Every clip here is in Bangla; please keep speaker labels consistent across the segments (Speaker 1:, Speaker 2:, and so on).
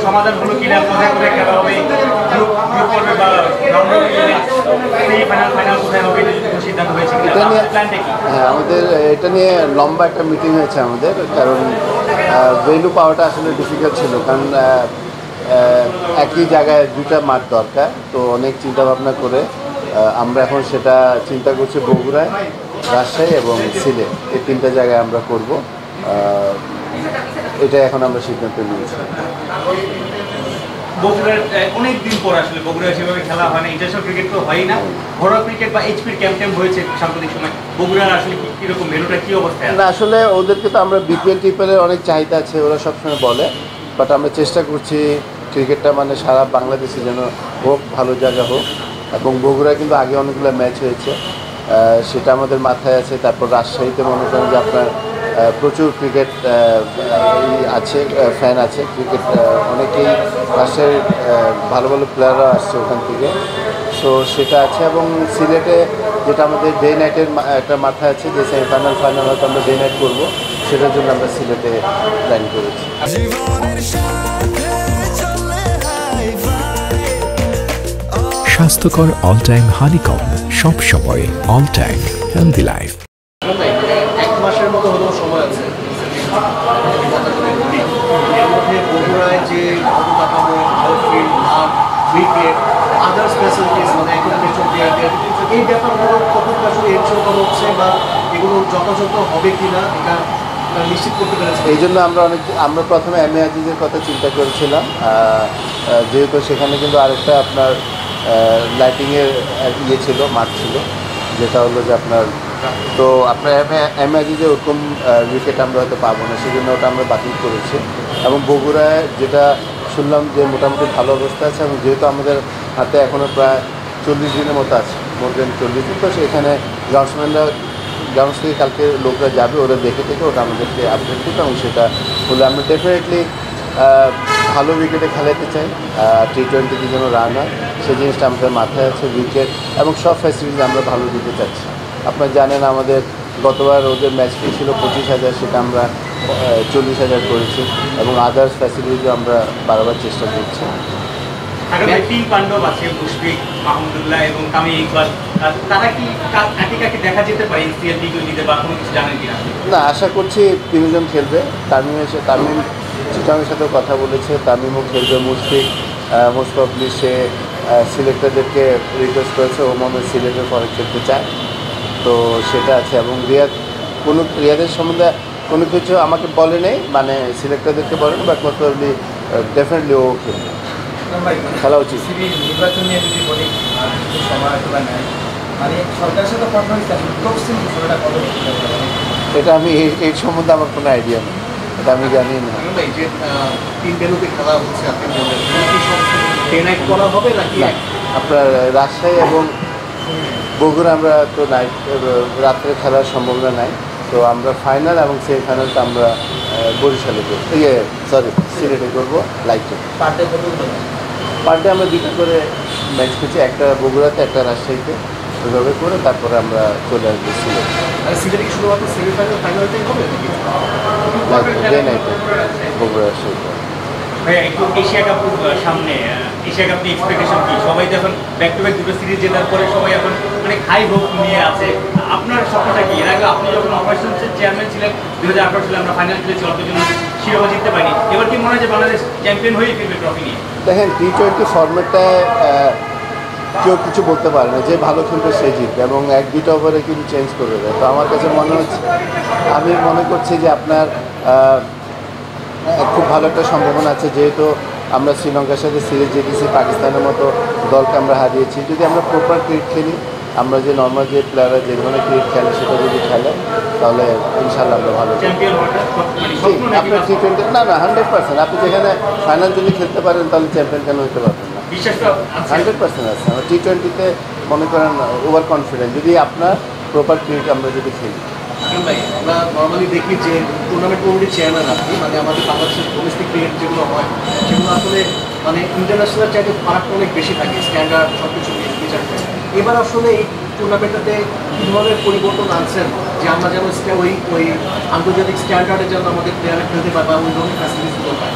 Speaker 1: সমাধানগুলো কি কোথায় কোথায় খেলা হবে, গ্রুপ পর্বে বা রাউন্ড ফাইনাল ফাইনাল কোথায় হবে সিদ্ধান্ত হয়েছে কিনা, প্ল্যানটা কি?
Speaker 2: হ্যাঁ, আমাদের এটা নিয়ে লম্বা একটা মিটিং হয়েছে আমাদের, কারণ ভেন্যু পাওয়াটা আসলে ডিফিকাল্ট ছিল, কারণ একই জায়গায় দুইটা মাঠ দরকার। তো অনেক চিন্তাভাবনা করে আমরা এখন সেটা চিন্তা করছি বগুড়ায়, রাজশাহী এবং সিলেট, এই তিনটা জায়গায় আমরা করব। এটা এখন আমরা সিদ্ধান্ত নিয়েছি।
Speaker 1: বগুড়ার অনেক দিন পর আসলে বগুড়া সেভাবে খেলা হয় না, ইন্টারন্যাশনাল ক্রিকেট তো হয়ই না, ঘরোয়া ক্রিকেট বা এইচপির ক্যাম্প হয়েছে সাম্প্রতিক সময়। বগুড়ার আসলে কীরকম ভ্যালুটা কী অবস্থায়?
Speaker 2: না, আসলে ওদেরকে তো আমরা বিপিএল টিপিএলের অনেক চাহিদা আছে, ওরা সবসময় বলে, বাট আমরা চেষ্টা করছি ক্রিকেটটা মানে সারা বাংলাদেশে যেন হোক, ভালো জায়গা হোক। এবং বগুড়ায় কিন্তু আগে অনেকগুলো ম্যাচ হয়েছে, সেটা আমাদের মাথায় আছে। তারপর রাজশাহীতে মনে করেন যে আপনার প্রচুর ক্রিকেট আছে, ফ্যান আছে ক্রিকেট, অনেকেই রাজশাহীর ভালো ভালো প্লেয়াররা আসছে ওখান থেকে, সো সেটা আছে। এবং সিলেটে যেটা আমাদের ডে নাইটের একটা মাথায় আছে, যে সেমিফাইনাল ফাইনাল হয়তো আমরা ডে নাইট করবো, সেটার জন্য আমরা সিলেটে প্ল্যান করেছি।
Speaker 3: স্বাস্থ্যকর অল টাইম হানিকম, সব সময় অল টাইম হেলদি লাইফ।
Speaker 4: এক মাসের মতো হলেও সময় আছে, এর মধ্যে বগুড়ায় যে অবকাঠামো, আউটফিল্ড, মাঠ, উইকেট, আদার্স ফ্যাসিলিটিস মানে এখন এই ব্যাপারগুলো কতটা আসলে এনশিওর করা হচ্ছে বা এগুলো যথাযথ হবে কিনা এটা নিশ্চিত করতে পেরেছে?
Speaker 2: এই জন্য আমরা প্রথমে এমএ আজিজের কথা চিন্তা করেছিলাম, যেহেতু সেখানে কিন্তু আরেকটা আপনার লাইটিংয়ের ছিল, মাঠ ছিল, যেটা হলো যে আপনার, তো আপনার এমএ আজিজে ওরকম উইকেট আমরা হয়তো পাবো না, সেই জন্য ওটা আমরা বাতিল করেছি। এবং বগুড়ায় যেটা শুনলাম যে মোটামুটি ভালো অবস্থা আছে, এবং যেহেতু আমাদের হাতে এখনও প্রায় 40 দিনের মতো আছে, মোর দেন 40 দিন, তো সেখানে গ্রাউন্ডস থেকে কালকে লোকরা যাবে, ওরা দেখে ওটা আমাদেরকে আপডেট দিতে, এবং সেটা হলে আমরা ডেফিনেটলি ভালো উইকেটে খেলাতে চাই, T20 যেন রান হয়, সেই জিনিসটা আমাদের মাথায় আছে। উইকেট এবং সব ফ্যাসিলিটিস আমরা ভালো দিতে চাচ্ছি। আপনারা জানেন আমাদের গতবার ওদের ম্যাচ ফি ছিল 25,000, সেটা আমরা 40,000 করেছি, এবং আদার্স ফ্যাসিলিটিসও আমরা বারবার চেষ্টা করছি।
Speaker 1: তিন পাণ্ডব আছে, মুশফিক, মাহমুদুল্লাহ এবং তামিম ইকবাল, তারা কি কাকে দেখা যেতে পারে এনসিএল টি20-তে বা কোনো কিছু জানেন কিনা?
Speaker 2: না, আশা করছি তিনজন খেলবে। তামিম চিটাংয়ের সাথেও কথা বলেছে, তামিমও খেলবে। মুশফিক মোস্ট প্রবলি সে সিলেক্টরদেরকে রিকোয়েস্ট করেছে, ও মনে সিলেটের পরে খেলতে চায়, তো সেটা আছে। এবং রিয়াদের সম্বন্ধে কোনো কিছু আমাকে বলে নেই, মানে সিলেক্টরদেরকে বলেন, বাট মোস্ট প্রবলি ডেফিনেটলি ও খেলবে, খেলা উচিত।
Speaker 5: নির্বাচন নিয়ে যদি বলি সময় নেয়, মানে সরকারের সাথে কথা হয়েছে,
Speaker 2: এটা আমি এই সম্বন্ধে আমার কোনো আইডিয়া নেই, এটা আমি জানি না।
Speaker 4: যে তিন ভেন্যুতে খেলা হচ্ছে, আপনি বললেন ডে নাইট করা হবে নাকি?
Speaker 2: আপনার রাজশাহী এবং বগুড়া আমরা তো নাইট রাত্রে খেলার সম্ভাবনা নাই, তো আমরা ফাইনাল এবং সেমিফাইনালটা আমরা বরিশালে করবো, সিলেটে করবো লাইটে। পার ডে আমরা দুটো করে ম্যাচ খেয়েছি, একটা বগুড়াতে একটা রাজশাহীতে, ওইভাবে করে তারপরে আমরা চলে আসবো সিলেট।
Speaker 4: সিলেটে কি শুধুমাত্র সেমিফাইনাল ফাইনালটাই হবে
Speaker 2: ডে নাইটে বগুড়া রাজশাহী।
Speaker 1: ভাইয়া একটু এশিয়া কাপ সামনে, এশিয়া কাপ নিয়ে এক্সপেকটেশন কি? সবাই তো এখন ব্যাক টু ব্যাক দুটো সিরিজ জেতার পরে সবাই এখন অনেক হাই হোপ নিয়ে আছে। আপনার স্বপ্নটা কি? এর আগে আপনি যখন অপারেশনের চেয়ারম্যান ছিলেন 2018 সালে আমরা ফাইনাল খেলেছি, অল্পের জন্য শিরোপা জিততে পারিনি, এবার কি মনে হয় যে বাংলাদেশ চ্যাম্পিয়ন হয়ে ফিরবে ট্রফি নিয়ে?
Speaker 2: দেখেন, T20 ফরম্যাটটায় কেউ কিছু বলতে পারে না, যে ভালো খেলবে সে জিতবে, এবং 1-2 ওভারে কিন্তু চেঞ্জ করে দেয়। তো আমার কাছে মনে হচ্ছে, আমি মনে করছি যে আপনার খুব ভালো একটা সম্ভাবনা আছে, যেহেতু আমরা শ্রীলঙ্কার সাথে সিরিজ জিতেছি, পাকিস্তানের মতো দলকে আমরা হারিয়েছি। যদি আমরা প্রপার ক্রিকেট খেলি, আমরা যে নর্মাল যে প্লেয়াররা যে ধরনের ক্রিকেট খেলে সেটা যদি খেলে, তাহলে ইনশাল্লাহ আমরা ভালো আপনার T20 না 100%। আপনি যেখানে ফাইনাল যদি খেলতে পারেন, তাহলে চ্যাম্পিয়ন কেন হতে পারবেন না? 100% আছে। আমরা T20-তে মনে করেন ওভার কনফিডেন্ট, যদি আপনার প্রপার ক্রিকেট আমরা যদি খেলি।
Speaker 4: ভাই, আমরা নর্মালি দেখি যে টুর্নামেন্ট কমিটির চেয়ারম্যান আপনি, মানে আমাদের বাংলাদেশের ডোমেস্টিক ক্রিকেট যেগুলো হয়, সেগুলো আসলে মানে ইন্টারন্যাশনাল চাইতে ফারাকটা অনেক বেশি থাকে, স্ট্যান্ডার্ড সব কিছু বিচার করে। এবার আসলে এই টুর্নামেন্টটাতে কী ধরনের পরিবর্তন আনছেন, যে আমরা যেন ওই আন্তর্জাতিক স্ট্যান্ডার্ডে যেন আমাদের প্লেয়াররা খেলতে পারে বা ওই ধরনের ফ্যাসিলিটিসগুলো পায়?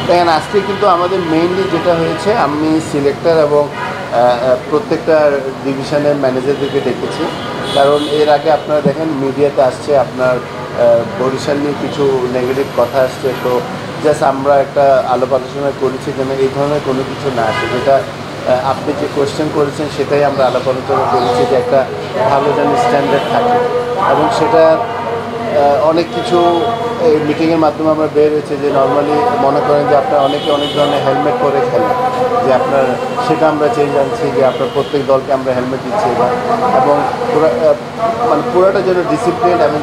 Speaker 2: দেখেন আজকে কিন্তু আমাদের মেইনলি যেটা হয়েছে, আমি সিলেক্টর এবং প্রত্যেকটা ডিভিশনের ম্যানেজারদেরকে ডেকেছি। কারণ এর আগে আপনারা দেখেন মিডিয়াতে আসছে আপনার বরিশাল নিয়ে কিছু নেগেটিভ কথা আসছে, তো জাস্ট আমরা একটা আলাপ আলোচনা করেছি যেন এই ধরনের কোনো কিছু না আসে। যেটা আপনি যে কোয়েশ্চেন করেছেন সেটাই আমরা আলাপ আলোচনা করেছি যে একটা ভালো যেন স্ট্যান্ডার্ড থাকে, এবং সেটা অনেক কিছু এই মিটিংয়ের মাধ্যমে আমরা বের হয়েছে যে নর্মালি মনে করেন যে আপনার অনেকে অনেক ধরনের হেলমেট পরে খেলেন, যে আপনার সেটা আমরা চেঞ্জ আনছি যে আপনার প্রত্যেক দলকে আমরা হেলমেট দিচ্ছি এবার, এবং মানে পুরোটা যেন ডিসিপ্লিন, এবং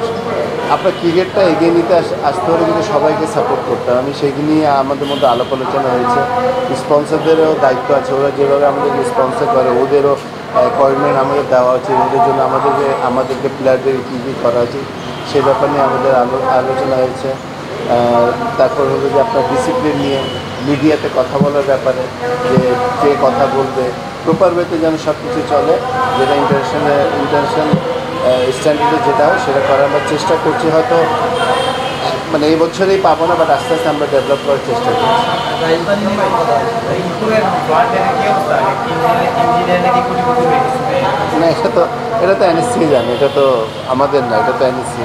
Speaker 2: আপনার ক্রিকেটটা এগিয়ে নিতে আসতে হলে কিন্তু সবাইকে সাপোর্ট করতে হবে। আমি সেই নিয়ে আমাদের মধ্যে আলাপ আলোচনা হয়েছে। স্পন্সরদেরও দায়িত্ব আছে, ওরা যেভাবে আমাদেরকে স্পন্সর করে ওদেরও কমিটমেন্ট আমাদের দেওয়া উচিত, ওদের জন্য আমাদেরকে প্লেয়ারদের কী কী করা উচিত সেই ব্যাপার নিয়ে আমাদের আলোচনা হয়েছে। তারপর হলো যে আপনার ডিসিপ্লিন নিয়ে মিডিয়াতে কথা বলার ব্যাপারে, যে কথা বলবে প্রপার ওয়েতে যেন সব কিছু চলে, যেটা ইন্টারন্যাশনাল স্ট্যান্ডার্ডে যেটা হয় সেটা করার আমরা চেষ্টা করছি। হয়তো মানে এই বছরেই পাবো না, বাট আস্তে আস্তে আমরা ডেভেলপ করার চেষ্টা করছি। না, এটা তো এনএসসি জানে, এটা তো আমাদের না, এটা তো এনএসসি।